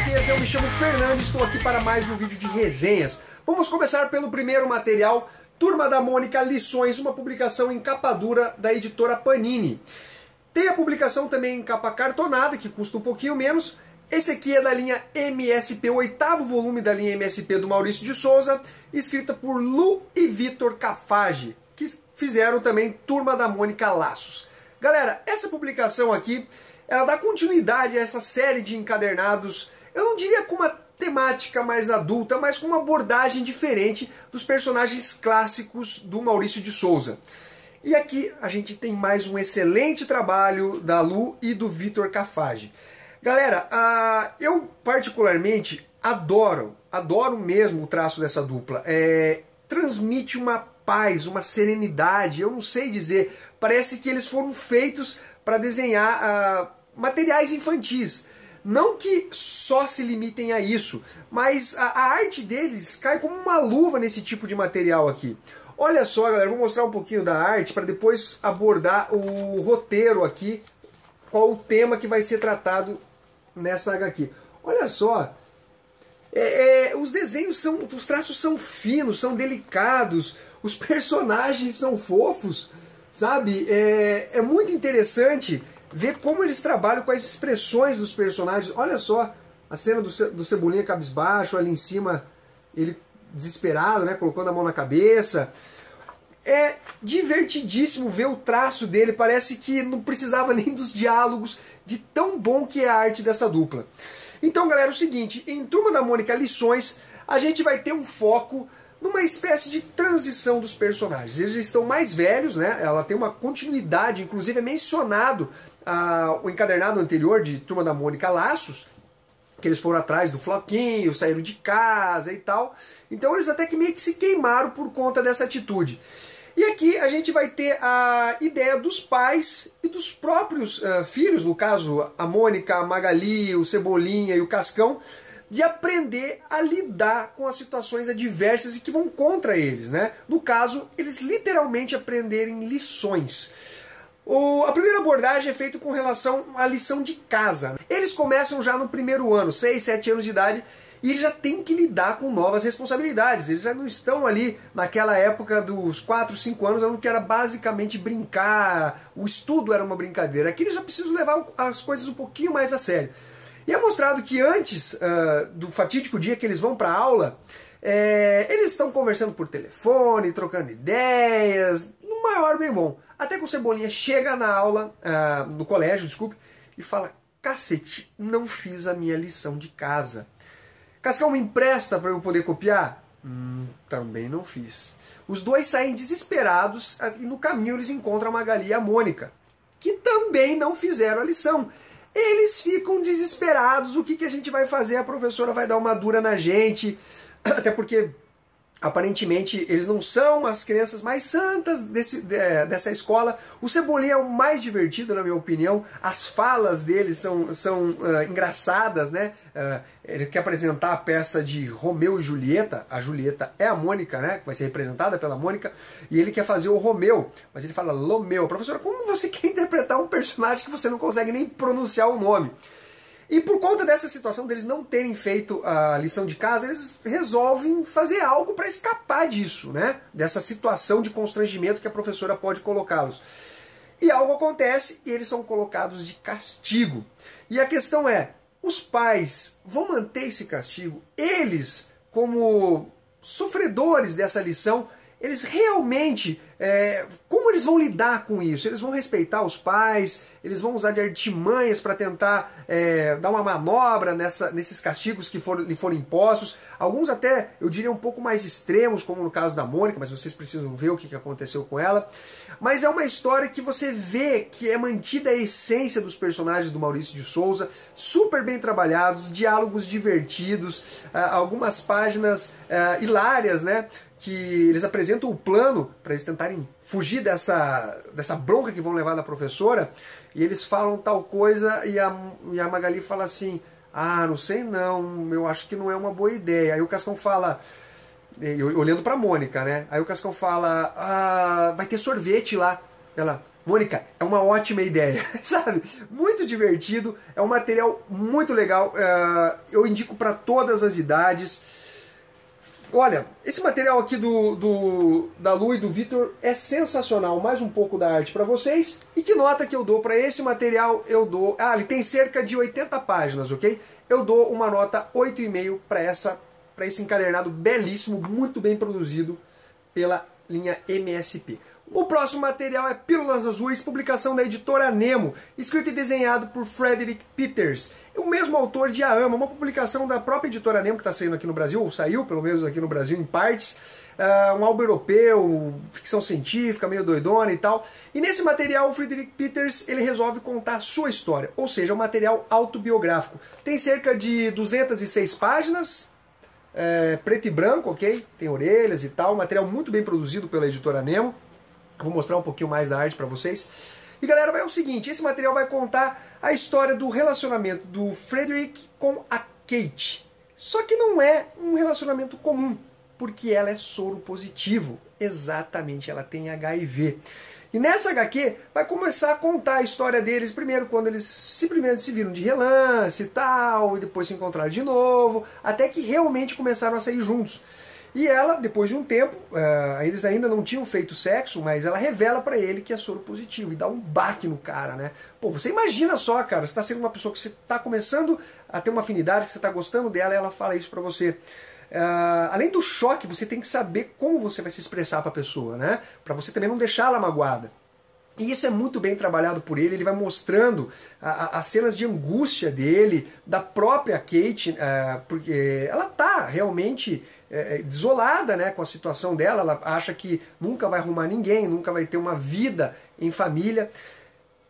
beleza? Eu me chamo Fernando e estou aqui para mais um vídeo de resenhas. Vamos começar pelo primeiro material, Turma da Mônica Lições, uma publicação em capa dura da editora Panini. Tem a publicação também em capa cartonada, que custa um pouquinho menos. Esse aqui é da linha MSP, o oitavo volume da linha MSP do Maurício de Souza, escrita por Lu e Vitor Cafage, que fizeram também Turma da Mônica Laços. Galera, essa publicação aqui, ela dá continuidade a essa série de encadernados, eu não diria com uma temática mais adulta, mas com uma abordagem diferente dos personagens clássicos do Maurício de Souza. E aqui a gente tem mais um excelente trabalho da Lu e do Vitor Cafage. Galera, eu particularmente adoro mesmo o traço dessa dupla. Transmite uma paz, uma serenidade, eu não sei dizer, parece que eles foram feitos para desenhar materiais infantis. Não que só se limitem a isso, mas a arte deles cai como uma luva nesse tipo de material aqui. Olha só, galera, vou mostrar um pouquinho da arte para depois abordar o roteiro aqui, qual o tema que vai ser tratado nessa HQ. Olha só, os desenhos os traços são finos, são delicados, os personagens são fofos, sabe? É muito interessante ver como eles trabalham com as expressões dos personagens. Olha só a cena do Cebolinha cabisbaixo, ali em cima ele desesperado, né, colocando a mão na cabeça. É divertidíssimo ver o traço dele, parece que não precisava nem dos diálogos, de tão bom que é a arte dessa dupla. Então, galera, é o seguinte, em Turma da Mônica Lições, a gente vai ter um foco numa espécie de transição dos personagens. Eles estão mais velhos, né? Ela tem uma continuidade, inclusive é mencionado o encadernado anterior de Turma da Mônica Laços, que eles foram atrás do Floquinho, saíram de casa e tal. Então eles até que meio que se queimaram por conta dessa atitude. E aqui a gente vai ter a ideia dos pais e dos próprios filhos, no caso a Mônica, a Magali, o Cebolinha e o Cascão, de aprender a lidar com as situações adversas e que vão contra eles, né? No caso, eles literalmente aprenderem lições. A primeira abordagem é feita com relação à lição de casa. Eles começam já no primeiro ano, 6, 7 anos de idade, e eles já têm que lidar com novas responsabilidades. Eles já não estão ali naquela época dos 4, 5 anos, onde era basicamente brincar, o estudo era uma brincadeira. Aqui eles já precisam levar as coisas um pouquinho mais a sério. E é mostrado que antes do fatídico dia que eles vão para a aula, eles estão conversando por telefone, trocando ideias, no maior bem bom. Até que o Cebolinha chega na aula, no colégio, desculpe, e fala: cacete, não fiz a minha lição de casa. Cascão, me empresta para eu poder copiar? Também não fiz. Os dois saem desesperados e no caminho eles encontram a Magali e a Mônica, que também não fizeram a lição. Eles ficam desesperados, o que a gente vai fazer? A professora vai dar uma dura na gente, até porque aparentemente eles não são as crianças mais santas dessa escola. O Cebolinha é o mais divertido, na minha opinião. As falas dele são engraçadas, né? Ele quer apresentar a peça de Romeu e Julieta. A Julieta é a Mônica, né? Que vai ser representada pela Mônica. E ele quer fazer o Romeu, mas ele fala Lomeu. Professora, como você quer interpretar um personagem que você não consegue nem pronunciar o nome? E por conta dessa situação deles não terem feito a lição de casa, eles resolvem fazer algo para escapar disso, né? Dessa situação de constrangimento que a professora pode colocá-los. E algo acontece e eles são colocados de castigo. E a questão é, os pais vão manter esse castigo? Eles, como sofredores dessa lição, eles realmente, como eles vão lidar com isso? Eles vão respeitar os pais, eles vão usar de artimanhas para tentar dar uma manobra nesses castigos que lhe foram impostos. Alguns até, eu diria, um pouco mais extremos, como no caso da Mônica, mas vocês precisam ver o que aconteceu com ela. Mas é uma história que você vê que é mantida a essência dos personagens do Maurício de Souza, super bem trabalhados, diálogos divertidos, algumas páginas hilárias, né? Que eles apresentam o plano para eles tentarem fugir dessa bronca que vão levar da professora, e eles falam tal coisa e a Magali fala assim: não sei não, eu acho que não é uma boa ideia. Aí o Cascão fala, olhando para a Mônica, né? Aí o Cascão fala: vai ter sorvete lá. Ela: Mônica, é uma ótima ideia, sabe? Muito divertido, é um material muito legal, eu indico para todas as idades. Olha, esse material aqui da Lu e do Vitor é sensacional. Mais um pouco da arte para vocês. E que nota que eu dou para esse material? Eu dou... ele tem cerca de 80 páginas, ok? Eu dou uma nota 8,5 para esse encadernado belíssimo, muito bem produzido pela linha MSP. O próximo material é Pílulas Azuis, publicação da editora Nemo, escrito e desenhado por Frederick Peters, o mesmo autor de A Ama, uma publicação da própria editora Nemo que está saindo aqui no Brasil, ou saiu pelo menos aqui no Brasil em partes, um álbum europeu, ficção científica, meio doidona e tal. E nesse material o Frederick Peters ele resolve contar a sua história, ou seja, um material autobiográfico. Tem cerca de 206 páginas, preto e branco, ok? Tem orelhas e tal, material muito bem produzido pela editora Nemo. Vou mostrar um pouquinho mais da arte para vocês. E galera, é o seguinte, esse material vai contar a história do relacionamento do Frederick com a Kate. Só que não é um relacionamento comum, porque ela é soro positivo. Exatamente, ela tem HIV. E nessa HQ vai começar a contar a história deles, primeiro quando eles simplesmente se viram de relance e tal, e depois se encontraram de novo, até que realmente começaram a sair juntos. E ela, depois de um tempo, eles ainda não tinham feito sexo, mas ela revela pra ele que é soro positivo e dá um baque no cara, né? Pô, você imagina só, cara, você tá sendo uma pessoa que você tá começando a ter uma afinidade, que você tá gostando dela, e ela fala isso pra você. Além do choque, você tem que saber como você vai se expressar pra pessoa, né? Pra você também não deixá-la magoada. E isso é muito bem trabalhado por ele vai mostrando as cenas de angústia dele, da própria Kate, porque ela tá realmente desolada, né, com a situação dela, ela acha que nunca vai arrumar ninguém, nunca vai ter uma vida em família.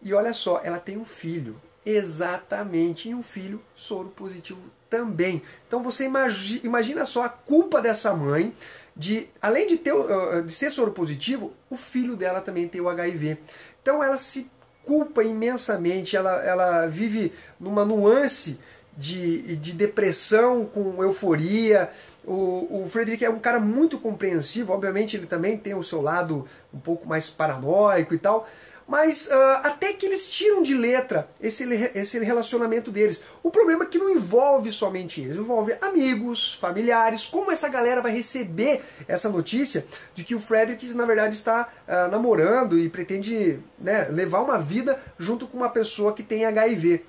E olha só, ela tem um filho, exatamente, e um filho soro positivo também. Então você imagina só a culpa dessa mãe, além de ser soro positivo, o filho dela também tem o HIV. Então ela se culpa imensamente, ela vive numa nuance de depressão com euforia. O Frederick é um cara muito compreensivo, obviamente ele também tem o seu lado um pouco mais paranoico e tal, mas até que eles tiram de letra esse relacionamento deles. O problema é que não envolve somente eles, envolve amigos, familiares, como essa galera vai receber essa notícia de que o Frederick, na verdade, está namorando e pretende, né, levar uma vida junto com uma pessoa que tem HIV.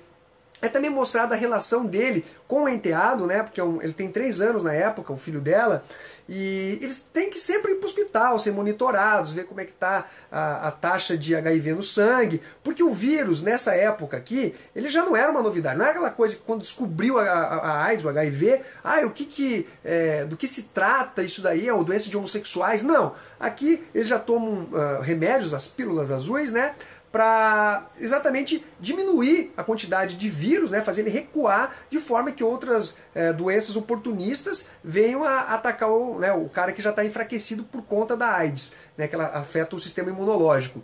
É também mostrada a relação dele com o enteado, né? Porque ele tem 3 anos na época, o filho dela, e eles têm que sempre ir para o hospital, ser monitorados, ver como é que está a taxa de HIV no sangue, porque o vírus, nessa época aqui, ele já não era uma novidade, não era aquela coisa que quando descobriu a AIDS, o HIV, do que se trata isso daí, é uma doença de homossexuais, não. Aqui eles já tomam remédios, as pílulas azuis, né? Para exatamente diminuir a quantidade de vírus, né, fazer ele recuar de forma que outras doenças oportunistas venham a atacar o cara que já está enfraquecido por conta da AIDS, né, que ela afeta o sistema imunológico.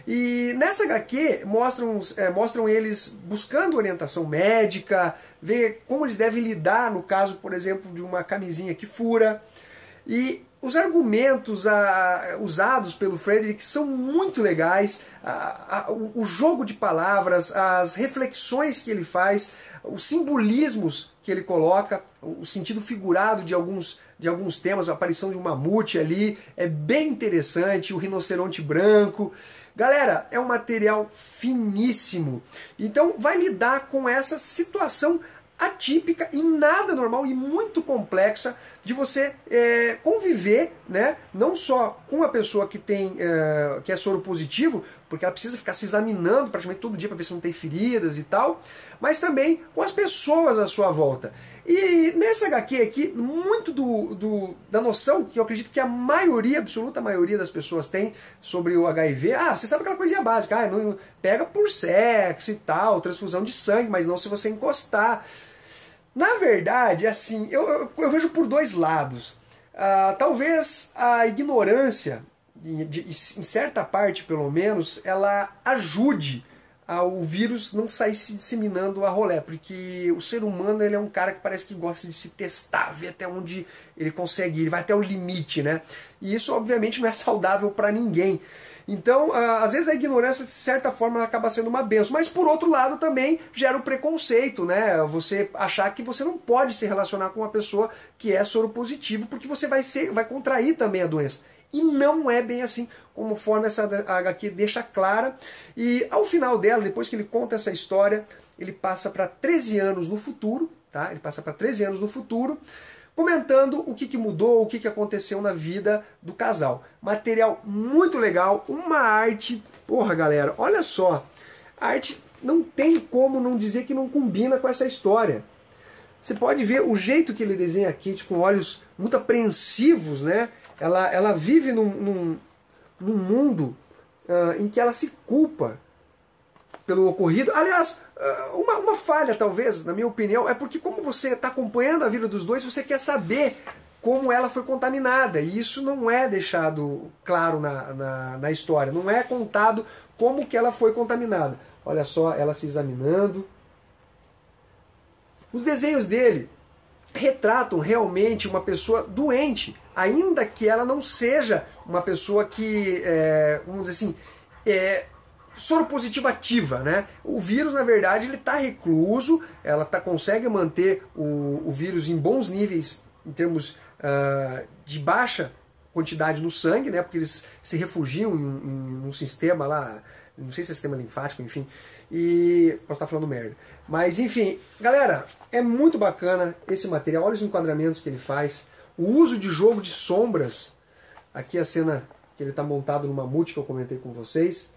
E nessa HQ mostram eles buscando orientação médica, ver como eles devem lidar no caso, por exemplo, de uma camisinha que fura. E os argumentos usados pelo Frederick são muito legais, o jogo de palavras, as reflexões que ele faz, os simbolismos que ele coloca, o sentido figurado de alguns temas, a aparição de um mamute ali, é bem interessante, o rinoceronte branco. Galera, é um material finíssimo, então vai lidar com essa situação atípica e nada normal e muito complexa de você conviver, né, não só com a pessoa que é soro positivo, porque ela precisa ficar se examinando praticamente todo dia para ver se não tem feridas e tal, mas também com as pessoas à sua volta. E nessa HQ aqui, muito da noção que eu acredito que a maioria, absoluta maioria das pessoas tem sobre o HIV, você sabe aquela coisinha básica, não pega por sexo e tal, transfusão de sangue, mas não se você encostar. Na verdade, assim, eu vejo por 2 lados. Talvez a ignorância, em certa parte pelo menos, ela ajude o vírus não sair se disseminando a rolé, porque o ser humano ele é um cara que parece que gosta de se testar, ver até onde ele consegue ir, ele vai até o limite, né? E isso obviamente não é saudável para ninguém. Então, às vezes a ignorância, de certa forma, acaba sendo uma benção. Mas, por outro lado, também gera o preconceito, né? Você achar que você não pode se relacionar com uma pessoa que é soropositivo, porque você vai contrair também a doença. E não é bem assim, conforme essa HQ deixa clara. E ao final dela, depois que ele conta essa história, ele passa para 13 anos no futuro, tá? Ele passa para 13 anos no futuro, comentando o que mudou, o que aconteceu na vida do casal. Material muito legal, uma arte... Porra, galera, olha só. A arte não tem como não dizer que não combina com essa história. Você pode ver o jeito que ele desenha a Kate com olhos muito apreensivos, né? Ela vive num mundo em que ela se culpa pelo ocorrido. Aliás, uma falha, talvez, na minha opinião, é porque como você está acompanhando a vida dos dois, você quer saber como ela foi contaminada. E isso não é deixado claro na história. Não é contado como que ela foi contaminada. Olha só, ela se examinando. Os desenhos dele retratam realmente uma pessoa doente, ainda que ela não seja uma pessoa que, vamos dizer assim, soropositiva ativa, né? O vírus, na verdade, ele está recluso, ela consegue manter o vírus em bons níveis, em termos de baixa quantidade no sangue, né? Porque eles se refugiam em um sistema lá, não sei se é sistema linfático, enfim, e posso estar falando merda. Mas, enfim, galera, é muito bacana esse material, olha os enquadramentos que ele faz, o uso de jogo de sombras, aqui a cena que ele está montado no mamute que eu comentei com vocês.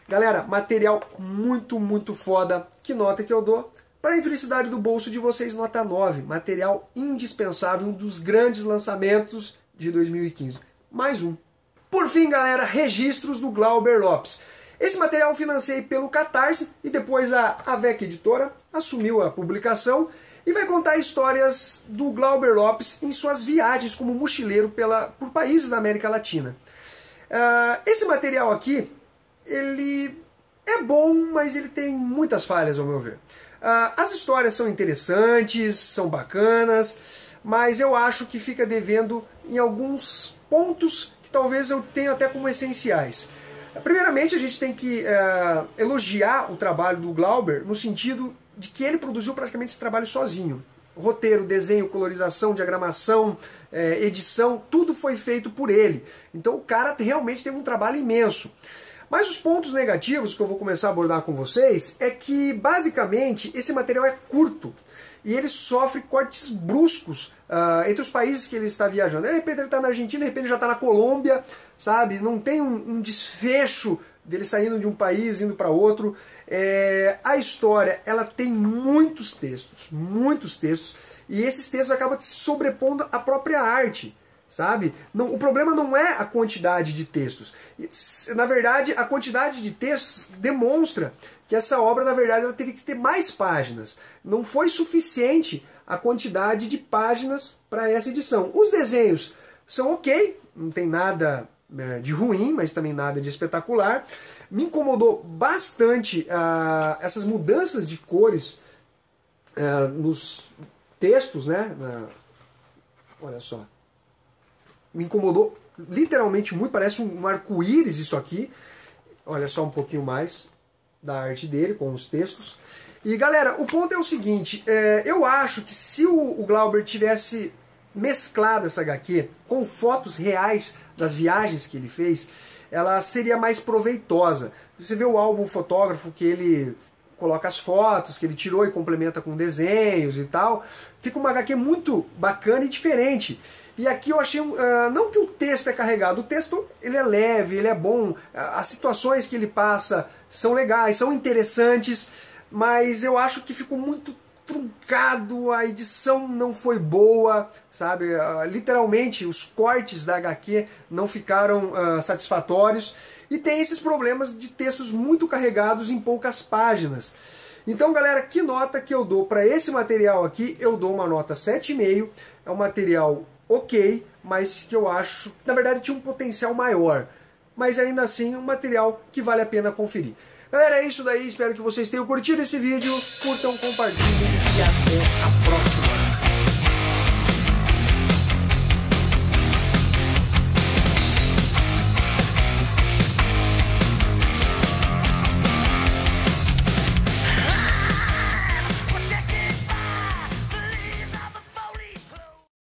Galera, material muito, muito foda, que nota que eu dou? Para a infelicidade do bolso de vocês, nota 9, material indispensável, um dos grandes lançamentos de 2015. Mais um. Por fim, galera, registros do Glauber Lopes. Esse material eu financei pelo Catarse e depois a AVEC Editora assumiu a publicação e vai contar histórias do Glauber Lopes em suas viagens como mochileiro por países da América Latina. Esse material aqui, ele é bom, mas ele tem muitas falhas ao meu ver. As histórias são interessantes, são bacanas, mas eu acho que fica devendo em alguns pontos que talvez eu tenha até como essenciais. Primeiramente, a gente tem que elogiar o trabalho do Glauber no sentido de que ele produziu praticamente esse trabalho sozinho. Roteiro, desenho, colorização, diagramação, edição, tudo foi feito por ele. Então o cara realmente teve um trabalho imenso. Mas os pontos negativos que eu vou começar a abordar com vocês é que, basicamente, esse material é curto e ele sofre cortes bruscos entre os países que ele está viajando. De repente ele está na Argentina, de repente ele já está na Colômbia, sabe? Não tem um desfecho dele saindo de um país, indo para outro. A história, ela tem muitos textos, e esses textos acabam se sobrepondo à própria arte. Sabe? Não, o problema não é a quantidade de textos. Na verdade, a quantidade de textos demonstra que essa obra, na verdade, ela teria que ter mais páginas. Não foi suficiente a quantidade de páginas para essa edição. Os desenhos são ok, não tem nada de ruim, mas também nada de espetacular. Me incomodou bastante essas mudanças de cores nos textos, né? Olha só. Me incomodou literalmente muito, parece um arco-íris isso aqui. Olha só um pouquinho mais da arte dele com os textos. E galera, o ponto é o seguinte, eu acho que se o Glauber tivesse mesclado essa HQ com fotos reais das viagens que ele fez, ela seria mais proveitosa. Você vê o álbum fotógrafo que ele coloca as fotos, que ele tirou e complementa com desenhos e tal, fica uma HQ muito bacana e diferente. E aqui eu achei, não que o texto é carregado, o texto ele é leve, ele é bom, as situações que ele passa são legais, são interessantes, mas eu acho que ficou muito truncado, a edição não foi boa, sabe? Literalmente os cortes da HQ não ficaram satisfatórios e tem esses problemas de textos muito carregados em poucas páginas. Então, galera, que nota que eu dou para esse material aqui? Eu dou uma nota 7,5, é um material ok, mas que eu acho, na verdade, tinha um potencial maior. Mas ainda assim, um material que vale a pena conferir. Galera, é isso daí. Espero que vocês tenham curtido esse vídeo. Curtam, compartilhem e até a próxima.